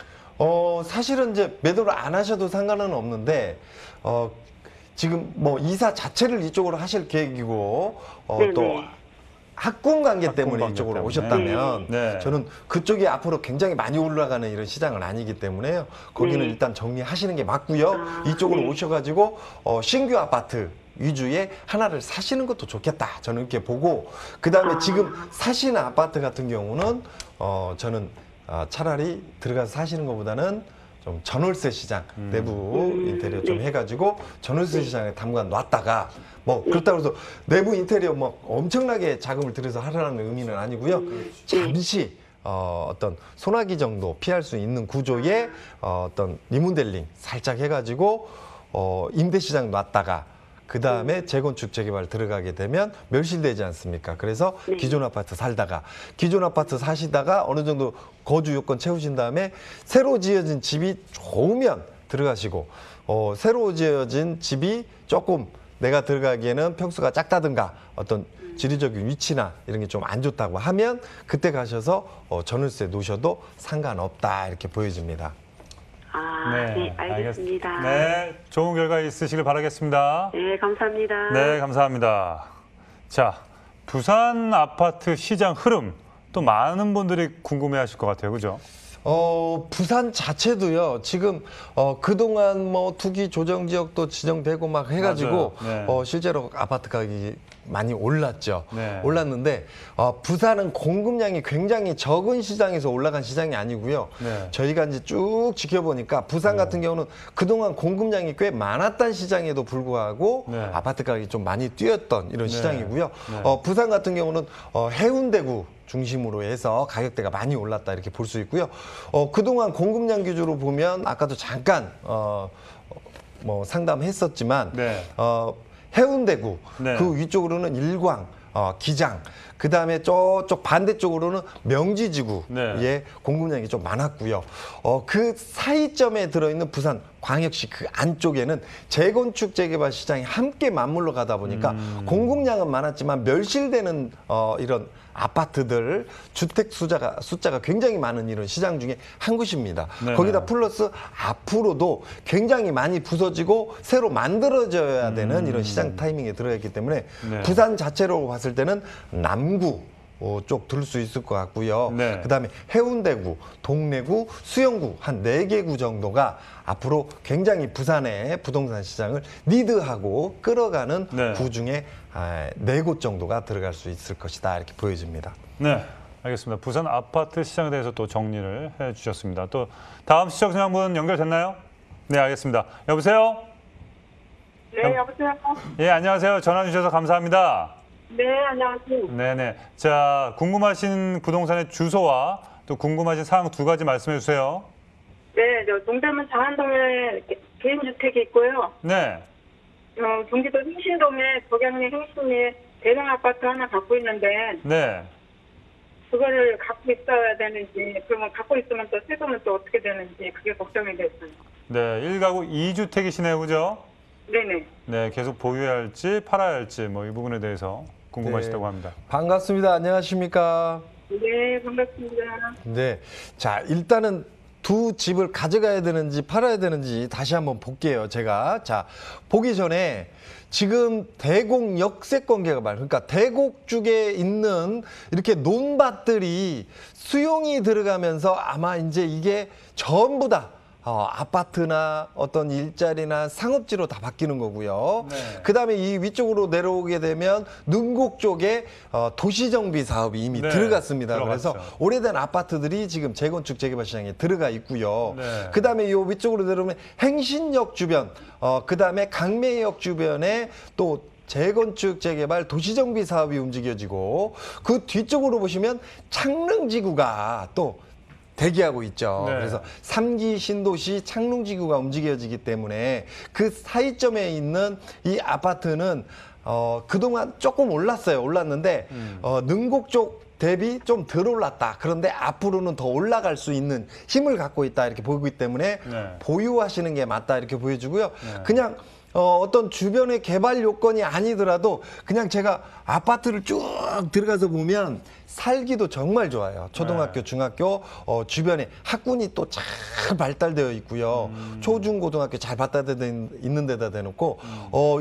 사실은 이제 매도를 안 하셔도 상관은 없는데 지금 뭐 이사 자체를 이쪽으로 하실 계획이고 또 네네. 학군 관계 때문에 관계 이쪽으로 때문에. 오셨다면 네. 저는 그쪽이 앞으로 굉장히 많이 올라가는 이런 시장은 아니기 때문에요. 거기는 네. 일단 정리하시는 게 맞고요. 이쪽으로 네. 오셔가지고 신규 아파트 위주의 하나를 사시는 것도 좋겠다. 저는 이렇게 보고 그 다음에 지금 사시는 아파트 같은 경우는 저는 차라리 들어가서 사시는 것보다는 좀 전월세 시장 내부 인테리어 좀 해가지고 전월세 시장에 담가 놨다가 뭐 그렇다고 해서 내부 인테리어 뭐 엄청나게 자금을 들여서 하라는 의미는 아니고요. 잠시 어떤 소나기 정도 피할 수 있는 구조의 어떤 리모델링 살짝 해가지고 임대 시장 놨다가 그 다음에 재건축 재개발 들어가게 되면 멸실되지 않습니까? 그래서 기존 아파트 살다가 기존 아파트 사시다가 어느 정도 거주 요건 채우신 다음에 새로 지어진 집이 좋으면 들어가시고 새로 지어진 집이 조금 내가 들어가기에는 평수가 작다든가 어떤 지리적인 위치나 이런 게 좀 안 좋다고 하면 그때 가셔서 전월세 놓으셔도 상관없다 이렇게 보여집니다. 네, 알겠습니다. 네, 좋은 결과 있으시길 바라겠습니다. 네, 감사합니다. 네, 감사합니다. 자, 부산 아파트 시장 흐름 또 많은 분들이 궁금해하실 것 같아요, 그죠? 부산 자체도요, 지금, 그동안 뭐 투기 조정 지역도 지정되고 막 해가지고, 맞아요. 네. 실제로 아파트 가격이 많이 올랐죠. 네. 올랐는데, 부산은 공급량이 굉장히 적은 시장에서 올라간 시장이 아니고요. 네. 저희가 이제 쭉 지켜보니까 부산 같은 경우는 그동안 공급량이 꽤 많았던 시장에도 불구하고 네. 아파트 가격이 좀 많이 뛰었던 이런 네. 시장이고요. 네. 부산 같은 경우는 해운대구 중심으로 해서 가격대가 많이 올랐다 이렇게 볼 수 있고요. 그동안 공급량 기준으로 보면 아까도 잠깐 뭐 상담했었지만 네. 해운대구 네. 그 위쪽으로는 일광, 기장, 그 다음에 저쪽 반대쪽으로는 명지지구의 네. 공급량이 좀 많았고요. 그 사이점에 들어있는 부산 광역시 그 안쪽에는 재건축 재개발 시장이 함께 맞물러 가다 보니까 공급량은 많았지만 멸실되는 이런 아파트들, 주택 숫자가 굉장히 많은 이런 시장 중에 한 곳입니다. 네네. 거기다 플러스 앞으로도 굉장히 많이 부서지고 새로 만들어져야 되는 이런 시장 타이밍에 들어있기 때문에 네. 부산 자체로 봤을 때는 남구 쪽 들 수 있을 것 같고요. 네. 그다음에 해운대구, 동래구, 수영구 한 4개 구 정도가 앞으로 굉장히 부산의 부동산 시장을 리드하고 끌어가는 네. 구 중에 4곳 정도가 들어갈 수 있을 것이다 이렇게 보여집니다. 네, 알겠습니다. 부산 아파트 시장에 대해서 또 정리를 해주셨습니다. 또 다음 시청자 한 분 연결됐나요? 네, 알겠습니다. 여보세요? 네, 여보세요? 예, 안녕하세요. 전화 주셔서 감사합니다. 네, 안녕하세요. 네네. 자, 궁금하신 부동산의 주소와 또 궁금하신 사항 2가지 말씀해 주세요. 네, 저 동대문 장안동에 개인주택이 있고요. 네. 경기도 흥신동에 복양리 흥신리 대형 아파트 하나 갖고 있는데 네. 그거를 갖고 있어야 되는지, 그러면 갖고 있으면 또 세금은 또 어떻게 되는지 그게 걱정이 됐어요. 네, 1가구 2주택이시네요, 그죠? 네네. 네, 계속 보유해야 할지 팔아야 할지 뭐 이 부분에 대해서 궁금하시다고 네. 합니다. 반갑습니다. 안녕하십니까? 네, 반갑습니다. 네. 자, 일단은 두 집을 가져가야 되는지 팔아야 되는지 다시 한번 볼게요. 제가. 자, 보기 전에 지금 대곡 역세권계가 그러니까 대곡 쪽에 있는 이렇게 논밭들이 수용이 들어가면서 아마 이제 이게 전부 다 아파트나 어떤 일자리나 상업지로 다 바뀌는 거고요. 네. 그다음에 이 위쪽으로 내려오게 되면 능곡 쪽에 도시정비 사업이 이미 네, 들어갔습니다. 들어갔죠. 그래서 오래된 아파트들이 지금 재건축 재개발 시장에 들어가 있고요. 네. 그다음에 이 위쪽으로 내려오면 행신역 주변, 그다음에 강매역 주변에 또 재건축 재개발 도시정비 사업이 움직여지고 그 뒤쪽으로 보시면 창릉지구가 또 대기하고 있죠. 네. 그래서 3기 신도시 창릉지구가 움직여지기 때문에 그 사이점에 있는 이 아파트는 그동안 조금 올랐어요. 올랐는데 능곡 쪽 대비 좀 덜 올랐다. 그런데 앞으로는 더 올라갈 수 있는 힘을 갖고 있다. 이렇게 보이기 때문에 네. 보유하시는 게 맞다. 이렇게 보여주고요. 네. 그냥 어떤 주변의 개발 요건이 아니더라도 그냥 제가 아파트를 쭉 들어가서 보면 살기도 정말 좋아요. 초등학교, 네. 중학교 주변에 학군이 또 잘 발달되어 있고요. 초중고등학교 잘 발달되어 있는 데다 대놓고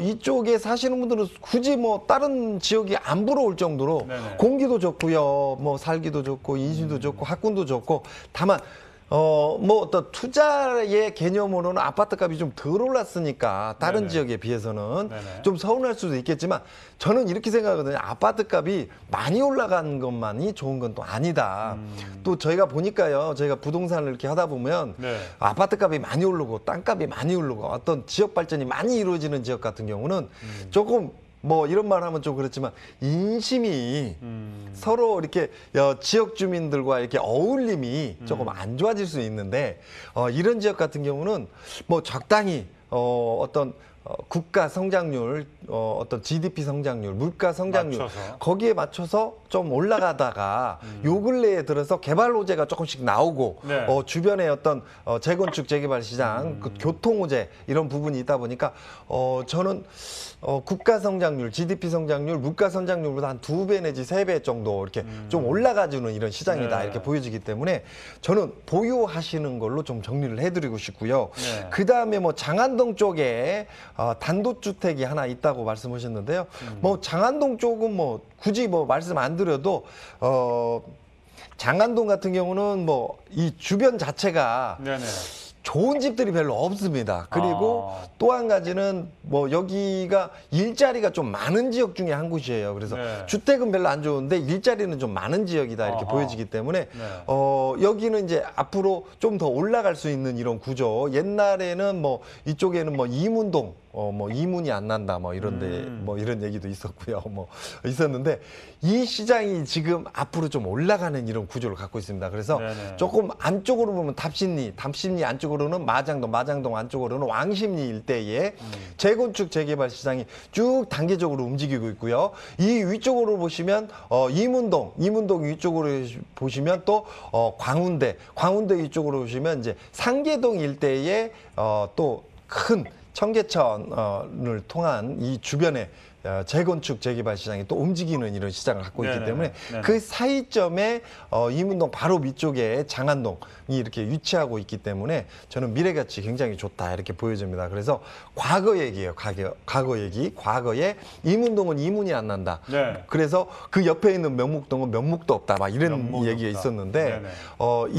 이쪽에 사시는 분들은 굳이 뭐 다른 지역이 안 부러울 정도로 네네. 공기도 좋고요. 뭐 살기도 좋고 인심도 좋고 학군도 좋고 다만 뭐 어떤 투자의 개념으로는 아파트 값이 좀 덜 올랐으니까 다른 네네. 지역에 비해서는 네네. 좀 서운할 수도 있겠지만 저는 이렇게 생각하거든요. 아파트 값이 많이 올라간 것만이 좋은 건 또 아니다. 또 저희가 보니까요. 저희가 부동산을 이렇게 하다 보면 네. 아파트 값이 많이 오르고 땅값이 많이 오르고 어떤 지역 발전이 많이 이루어지는 지역 같은 경우는 조금 뭐 이런 말 하면 좀 그렇지만 인심이 서로 이렇게 지역 주민들과 이렇게 어울림이 조금 안 좋아질 수 있는데 이런 지역 같은 경우는 뭐 적당히 어떤 국가 성장률, 어떤 GDP 성장률, 물가 성장률 맞춰서. 거기에 맞춰서 좀 올라가다가 요 근래에 들어서 개발 호재가 조금씩 나오고 네. 주변에 어떤 재건축 재개발 시장, 그 교통 호재 이런 부분이 있다 보니까 저는 국가 성장률, GDP 성장률, 물가 성장률보다 한 2배 내지 3배 정도 이렇게 좀 올라가주는 이런 시장이다 네. 이렇게 보여지기 때문에 저는 보유하시는 걸로 좀 정리를 해드리고 싶고요. 네. 그 다음에 뭐 장안동 쪽에 단독주택이 하나 있다고 말씀하셨는데요. 뭐 장안동 쪽은 뭐 굳이 뭐 말씀 안 드려도 장안동 같은 경우는 뭐 이 주변 자체가 네네. 좋은 집들이 별로 없습니다. 그리고 또 한 가지는 뭐 여기가 일자리가 좀 많은 지역 중에 한 곳이에요. 그래서 네. 주택은 별로 안 좋은데 일자리는 좀 많은 지역이다 이렇게 아하. 보여지기 때문에 네. 여기는 이제 앞으로 좀 더 올라갈 수 있는 이런 구조. 옛날에는 뭐 이쪽에는 뭐 이문동 뭐 이문이 안 난다 뭐 이런데 뭐 이런 얘기도 있었고요. 뭐 있었는데 이 시장이 지금 앞으로 좀 올라가는 이런 구조를 갖고 있습니다. 그래서 네네. 조금 안쪽으로 보면 답심리 안쪽으로는 마장동 안쪽으로는 왕십리 일대에 재건축 재개발 시장이 쭉 단계적으로 움직이고 있고요. 이 위쪽으로 보시면 이문동 위쪽으로 보시면 또 광운대 위쪽으로 보시면 이제 상계동 일대에 또 큰 청계천을 통한 이 주변에 재건축 재개발 시장이 또 움직이는 이런 시장을 갖고 있기 네네네. 때문에 네네. 그 사이점에 이문동 바로 밑쪽에 장안동이 이렇게 위치하고 있기 때문에 저는 미래가치 굉장히 좋다 이렇게 보여집니다. 그래서 과거 얘기예요. 과거 얘기. 과거에 이문동은 이문이 안 난다. 네. 그래서 그 옆에 있는 면목동은 면목도 없다. 막 이런 면목이 얘기가 없다. 있었는데 네네.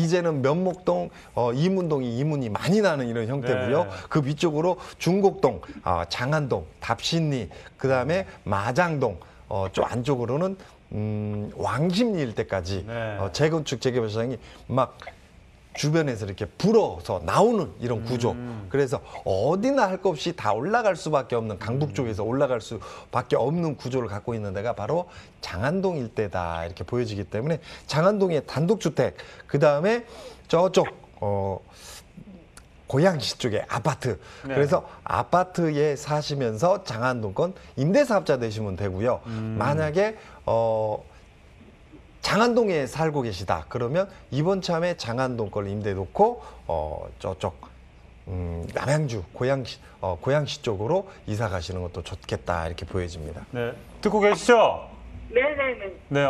이제는 면목동, 이문동이 이문이 많이 나는 이런 형태고요. 네. 그 위쪽으로 중곡동, 장안동, 답신리, 그 다음에 마장동, 좀 안쪽으로는 왕십리 일대까지 네. 재건축 재개발 시장이 막 주변에서 이렇게 불어서 나오는 이런 구조. 그래서 어디나 할 것 없이 다 올라갈 수밖에 없는 강북 쪽에서 올라갈 수밖에 없는 구조를 갖고 있는 데가 바로 장안동 일대다 이렇게 보여지기 때문에 장안동의 단독주택, 그 다음에 저쪽 고양시 쪽에 아파트. 네. 그래서 아파트에 사시면서 장안동권 임대사업자 되시면 되고요. 만약에 장안동에 살고 계시다. 그러면 이번 참에 장안동 걸 임대 놓고 저쪽 남양주 고양시 쪽으로 이사 가시는 것도 좋겠다 이렇게 보여집니다. 네. 듣고 계시죠? 네네네. 네.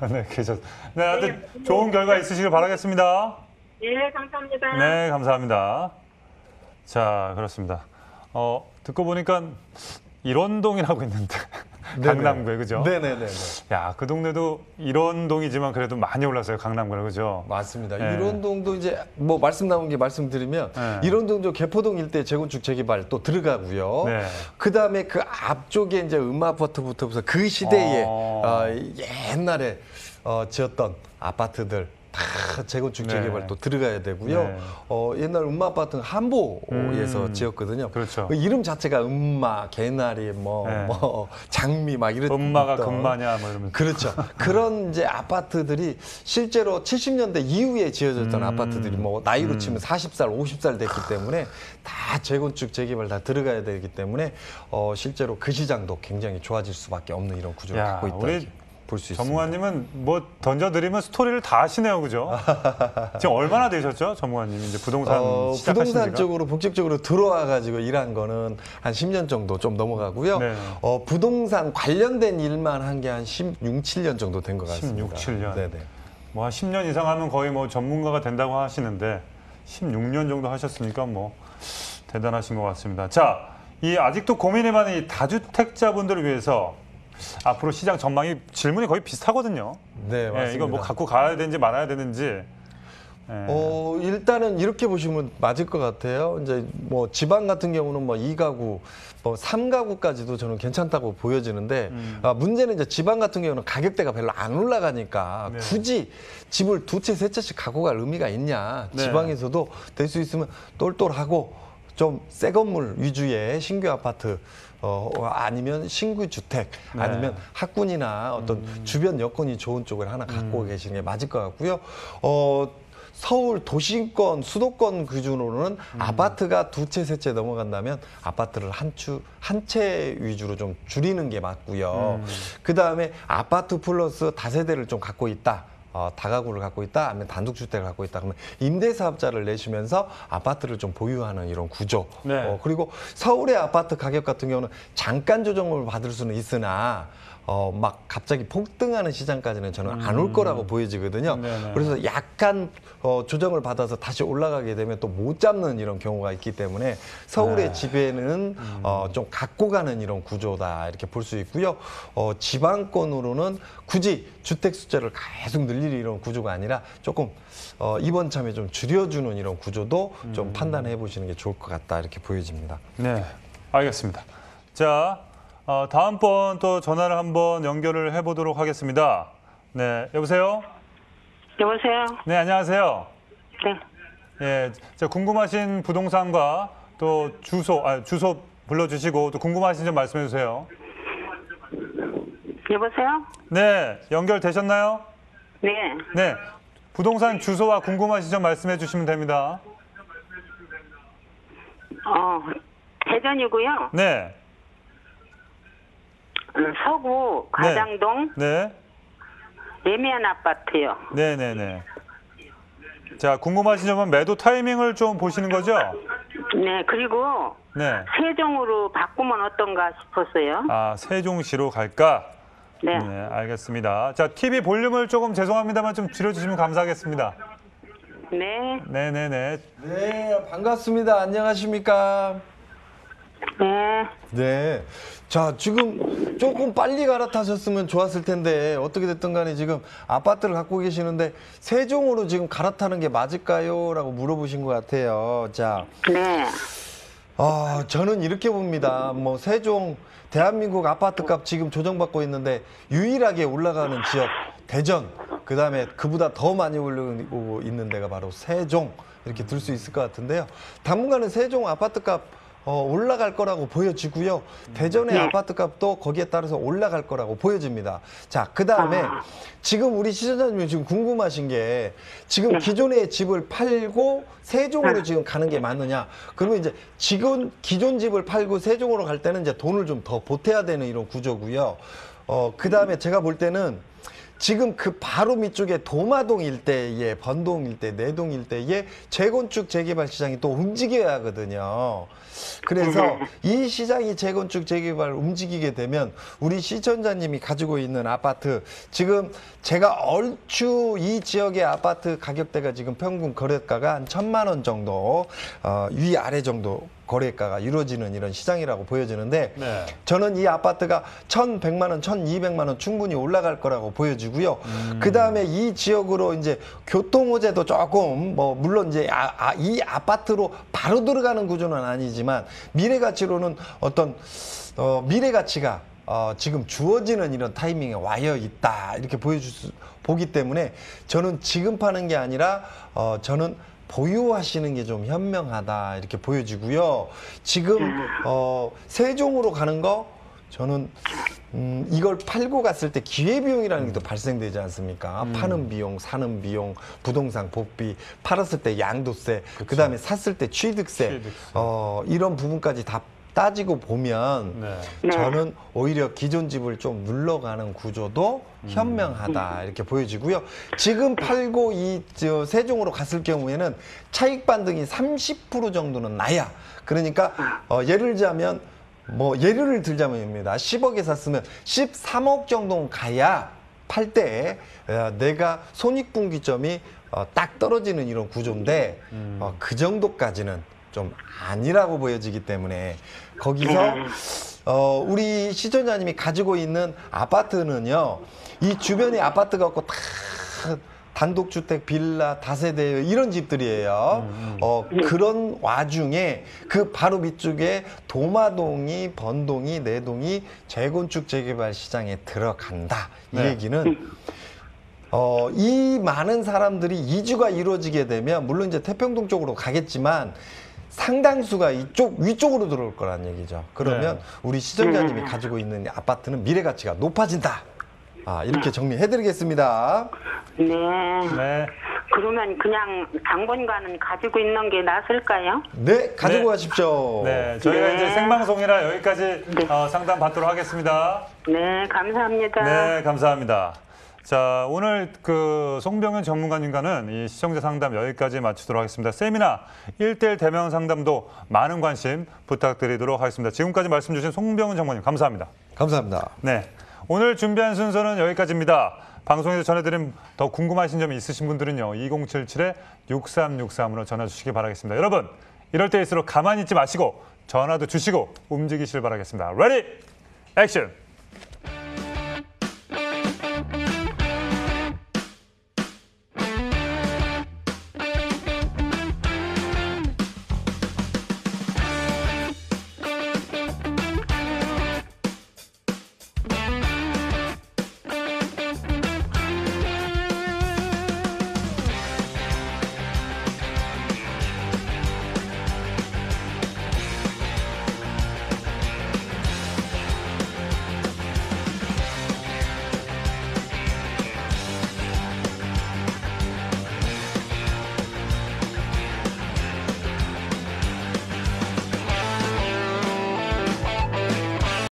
네, 계셨. 네, 하여튼 좋은 결과 있으시길 바라겠습니다. 예, 감사합니다. 네, 감사합니다. 자, 그렇습니다. 듣고 보니까 일원동이라고 있는데 강남구에 그죠? 네네네. 야, 그 동네도 일원동이지만 그래도 많이 올랐어요, 강남구는 그죠? 맞습니다. 네. 일원동도 이제 뭐 말씀 나온 게 말씀드리면 네. 일원동도 개포동 일대 재건축 재개발 또 들어가고요. 네. 그 다음에 그 앞쪽에 이제 음아파트부터 그 시대에 옛날에 지었던 아파트들 다 재건축 네. 재개발 또 들어가야 되고요. 네. 옛날 음마아파트는 한보에서 지었거든요. 그렇죠. 그 이름 자체가 음마, 개나리, 네. 장미 막 이런 엄마가 금마냐 뭐 이러면서. 그렇죠. 그런 이제 아파트들이 실제로 70년대 이후에 지어졌던 아파트들이 뭐 나이로 치면 40살, 50살 됐기 때문에 다 재건축 재개발 다 들어가야 되기 때문에 실제로 그 시장도 굉장히 좋아질 수밖에 없는 이런 구조를 야, 갖고 있다. 우리 이렇게 볼 수 있습니다. 전문가님은 뭐 던져드리면 스토리를 다 하시네요, 그죠? 지금 얼마나 되셨죠, 전문가님? 이제 부동산 시작하신 부동산 지가? 쪽으로 본격적으로 들어와가지고 일한 거는 한 10년 정도 좀 넘어가고요. 네. 부동산 관련된 일만 한 게 한 16, 7년 정도 된 것 같습니다. 16, 7년. 네네. 뭐 한 10년 이상 하면 거의 뭐 전문가가 된다고 하시는데 16년 정도 하셨으니까 뭐 대단하신 것 같습니다. 자, 이 아직도 고민이 많은 이 다주택자분들을 위해서 앞으로 시장 전망이 질문이 거의 비슷하거든요. 네, 맞습니다. 이걸 뭐 갖고 가야 되는지 말아야 되는지. 예. 일단은 이렇게 보시면 맞을 것 같아요. 이제 뭐 지방 같은 경우는 뭐 2가구, 뭐 3가구까지도 저는 괜찮다고 보여지는데 문제는 이제 지방 같은 경우는 가격대가 별로 안 올라가니까 네. 굳이 집을 2채, 3채씩 갖고 갈 의미가 있냐. 네. 지방에서도 될 수 있으면 똘똘하고 좀 새 건물 위주의 신규 아파트 아니면 신규 주택, 네. 아니면 학군이나 어떤 주변 여건이 좋은 쪽을 하나 갖고 계시는 게 맞을 것 같고요. 서울 도심권, 수도권 기준으로는 아파트가 2채, 3채 넘어간다면 아파트를 한 채 위주로 좀 줄이는 게 맞고요. 그 다음에 아파트 플러스 다세대를 좀 갖고 있다. 다가구를 갖고 있다, 아니면 단독주택을 갖고 있다, 그러면 임대사업자를 내시면서 아파트를 좀 보유하는 이런 구조. 네. 그리고 서울의 아파트 가격 같은 경우는 잠깐 조정을 받을 수는 있으나 막 갑자기 폭등하는 시장까지는 저는 안 올 거라고 보여지거든요. 네네. 그래서 약간 조정을 받아서 다시 올라가게 되면 또 못 잡는 이런 경우가 있기 때문에 서울의 네. 지배는 좀 갖고 가는 이런 구조다 이렇게 볼 수 있고요. 지방권으로는 굳이 주택 숫자를 계속 늘려 일일이 이런 구조가 아니라 조금 입원 참여 좀 줄여주는 이런 구조도 좀 판단해 보시는 게 좋을 것 같다 이렇게 보여집니다. 네, 알겠습니다. 자, 다음번 또 전화를 한번 연결을 해보도록 하겠습니다. 네, 여보세요? 여보세요? 네, 안녕하세요. 네. 예, 궁금하신 부동산과 또 주소 불러주시고 또 궁금하신 점 말씀해 주세요. 여보세요? 네, 연결되셨나요? 네. 네, 부동산 주소와 궁금하신 점 말씀해 주시면 됩니다. 대전이고요. 네, 서구 가장동 네, 레미안 아파트요. 네, 네, 네. 자, 궁금하신 점은 매도 타이밍을 좀 보시는 거죠? 네, 그리고 네. 세종으로 바꾸면 어떤가 싶었어요. 아, 세종시로 갈까? 네. 네, 알겠습니다. 자, TV 볼륨을 조금 죄송합니다만 좀 줄여주시면 감사하겠습니다. 네. 네네네. 네, 반갑습니다. 안녕하십니까? 네. 네. 자, 지금 조금 빨리 갈아타셨으면 좋았을 텐데 어떻게 됐든 간에 지금 아파트를 갖고 계시는데 세종으로 지금 갈아타는 게 맞을까요? 라고 물어보신 것 같아요. 자, 네. 저는 이렇게 봅니다. 뭐 세종, 대한민국 아파트 값 지금 조정받고 있는데 유일하게 올라가는 지역 대전, 그다음에 그보다 더 많이 올라오고 있는 데가 바로 세종 이렇게 들 수 있을 것 같은데요. 당분간은 세종 아파트 값 올라갈 거라고 보여지고요. 대전의 아파트 값도 거기에 따라서 올라갈 거라고 보여집니다. 자, 그 다음에 지금 우리 시청자님이 지금 궁금하신 게 지금 기존의 집을 팔고 세종으로 지금 가는 게 맞느냐. 그러면 이제 지금 기존 집을 팔고 세종으로 갈 때는 이제 돈을 좀 더 보태야 되는 이런 구조고요. 그 다음에 제가 볼 때는 지금 그 바로 밑쪽에 도마동 일대에, 번동 일대, 내동 일대에 재건축 재개발 시장이 또 움직여야 하거든요. 그래서 이 시장이 재건축 재개발 움직이게 되면 우리 시청자님이 가지고 있는 아파트, 지금 제가 얼추 이 지역의 아파트 가격대가 지금 평균 거래가가 한 1,000만 원 정도, 위아래 정도 거래가가 이루어지는 이런 시장이라고 보여지는데, 네. 저는 이 아파트가 1,100만 원, 1,200만 원 충분히 올라갈 거라고 보여지고요. 그 다음에 이 지역으로 이제 교통 호재도 조금, 뭐 물론 이제 이 아파트로 바로 들어가는 구조는 아니지만 미래 가치로는 어떤 미래 가치가 지금 주어지는 이런 타이밍에 와여 있다 이렇게 보기 때문에 저는 지금 파는 게 아니라 저는 보유하시는 게 좀 현명하다 이렇게 보여지고요. 지금 세종으로 가는 거 저는 이걸 팔고 갔을 때 기회비용이라는 게 또 발생되지 않습니까? 파는 비용, 사는 비용, 부동산 복비, 팔았을 때 양도세, 그다음에 샀을 때 취득세, 이런 부분까지 다 따지고 보면 네. 저는 오히려 기존 집을 좀 눌러가는 구조도 현명하다 이렇게 보여지고요. 지금 팔고 이 세종으로 갔을 경우에는 차익 반등이 30% 정도는 나야. 그러니까 예를 들자면입니다. 10억에 샀으면 13억 정도는 가야 팔 때 내가 손익분기점이 딱 떨어지는 이런 구조인데 그 정도까지는 좀 아니라고 보여지기 때문에 거기서 우리 시청자님이 가지고 있는 아파트는요, 이 주변에 아파트가 없고 다 단독주택, 빌라, 다세대 이런 집들이에요. 그런 와중에 그 바로 밑쪽에 도마동이, 번동이, 내동이 재건축 재개발 시장에 들어간다. 이 네. 얘기는 이 많은 사람들이 이주가 이루어지게 되면 물론 이제 태평동 쪽으로 가겠지만 상당수가 이쪽 위쪽으로 들어올 거란 얘기죠. 그러면 네. 우리 시청자님이 가지고 있는 아파트는 미래 가치가 높아진다. 이렇게 정리해드리겠습니다. 네. 네. 그러면 그냥 당분간은 가지고 있는 게 낫을까요? 네, 가지고 네. 가십시오. 네, 저희가 네. 이제 생방송이라 여기까지 상담 받도록 하겠습니다. 네, 감사합니다. 네, 감사합니다. 자, 오늘 송병현 전문가님과는 이 시청자 상담 여기까지 마치도록 하겠습니다. 세미나 1:1 대면 상담도 많은 관심 부탁드리도록 하겠습니다. 지금까지 말씀 주신 송병현 전문가님 감사합니다. 감사합니다. 네, 오늘 준비한 순서는 여기까지입니다. 방송에서 전해드린 더 궁금하신 점이 있으신 분들은요, 2077-6363으로 전화 주시기 바라겠습니다. 여러분, 이럴 때일수록 가만히 있지 마시고 전화도 주시고 움직이시길 바라겠습니다. 레디, 액션!